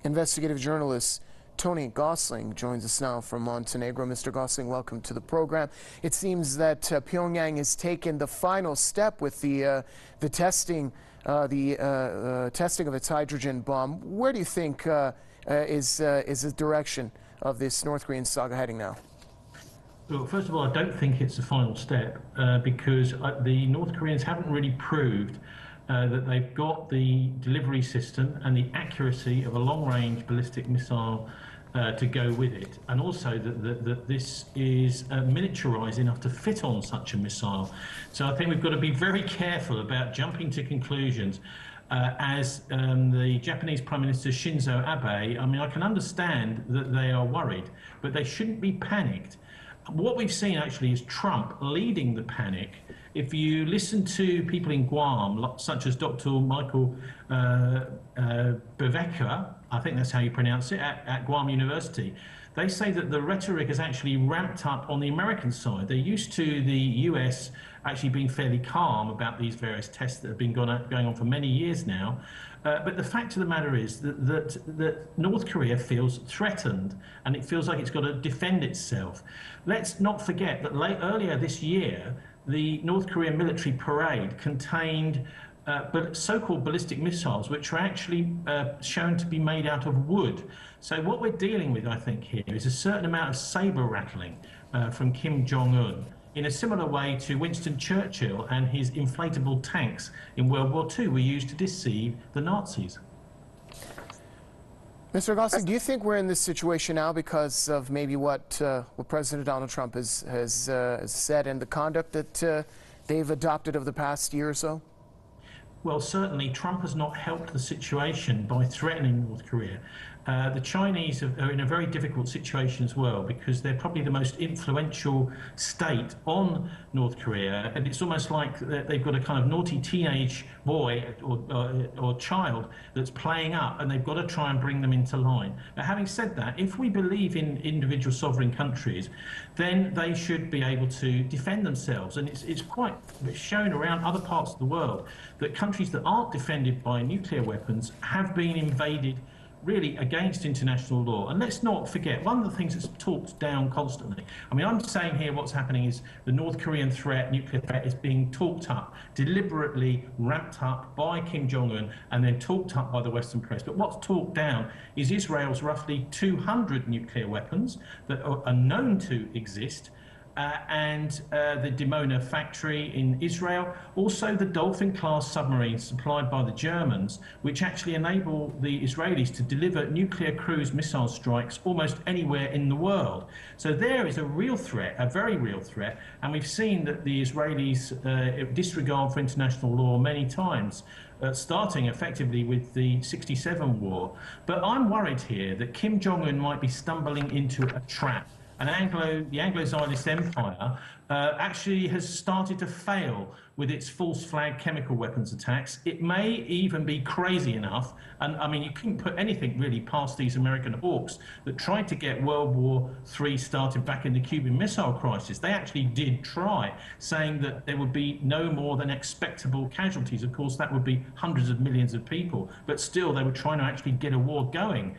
Investigative journalist Tony Gosling joins us now from Montenegro. Mr. Gosling, welcome to the program. It seems that Pyongyang has taken the final step with the testing of its hydrogen bomb. Where do you think is the direction of this North Korean saga heading now? Well, first of all, I don't think it's the final step because the North Koreans haven't really proved that they've got the delivery system and the accuracy of a long-range ballistic missile to go with it, and also that this is miniaturized enough to fit on such a missile. So I think we've got to be very careful about jumping to conclusions. As the Japanese Prime Minister Shinzo Abe, I mean, I can understand that they are worried, but they shouldn't be panicked. What we've seen actually is Trump leading the panic. If you listen to people in Guam, such as Dr. Michael Bevecka, I think that's how you pronounce it, at Guam University, they say that the rhetoric has actually ramped up on the American side. They're used to the US actually being fairly calm about these various tests that have been going on for many years now. But the fact of the matter is that North Korea feels threatened, and it feels like it's got to defend itself. Let's not forget that earlier this year, the North Korean military parade contained so-called ballistic missiles, which are actually shown to be made out of wood. So what we're dealing with, I think, here is a certain amount of saber rattling from Kim Jong-un, in a similar way to Winston Churchill and his inflatable tanks in World War II were used to deceive the Nazis. Mr. Gosling, do you think we're in this situation now because of maybe what President Donald Trump has said and the conduct that they've adopted over the past year or so? Well, certainly Trump has not helped the situation by threatening North Korea. The Chinese are in a very difficult situation as well, because they're probably the most influential state on North Korea, and it's almost like they've got a kind of naughty teenage boy or child that's playing up, and they've got to try and bring them into line. Now, having said that, if we believe in individual sovereign countries, then they should be able to defend themselves, and it's quite shown around other parts of the world that countries that aren't defended by nuclear weapons have been invaded really against international law. And let's not forget, one of the things that's talked down constantly, I mean, I'm saying here what's happening is the North Korean threat, nuclear threat, is being talked up, deliberately ramped up by Kim Jong-un and then talked up by the Western press. But what's talked down is Israel's roughly 200 nuclear weapons that are known to exist, and the Dimona factory in Israel, also the Dolphin-class submarines supplied by the Germans, which actually enable the Israelis to deliver nuclear cruise missile strikes almost anywhere in the world. So there is a real threat, a very real threat, and we've seen that the Israelis disregard for international law many times, starting effectively with the '67 war. But I'm worried here that Kim Jong-un might be stumbling into a trap. The Anglo-Zionist Empire actually has started to fail with its false flag chemical weapons attacks. It may even be crazy enough, and I mean, you couldn't put anything really past these American hawks that tried to get World War III started back in the Cuban Missile Crisis. They actually did try, saying that there would be no more than expectable casualties. Of course, that would be hundreds of millions of people, but still they were trying to actually get a war going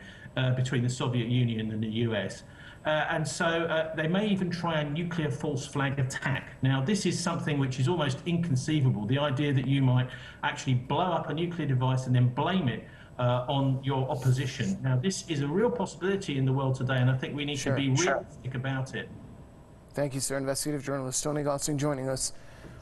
between the Soviet Union and the US. And so they may even try a nuclear false flag attack. Now, this is something which is almost inconceivable, the idea that you might actually blow up a nuclear device and then blame it on your opposition. Now, this is a real possibility in the world today, and I think we need to be realistic about it. Thank you, sir. Investigative journalist Tony Gosling joining us.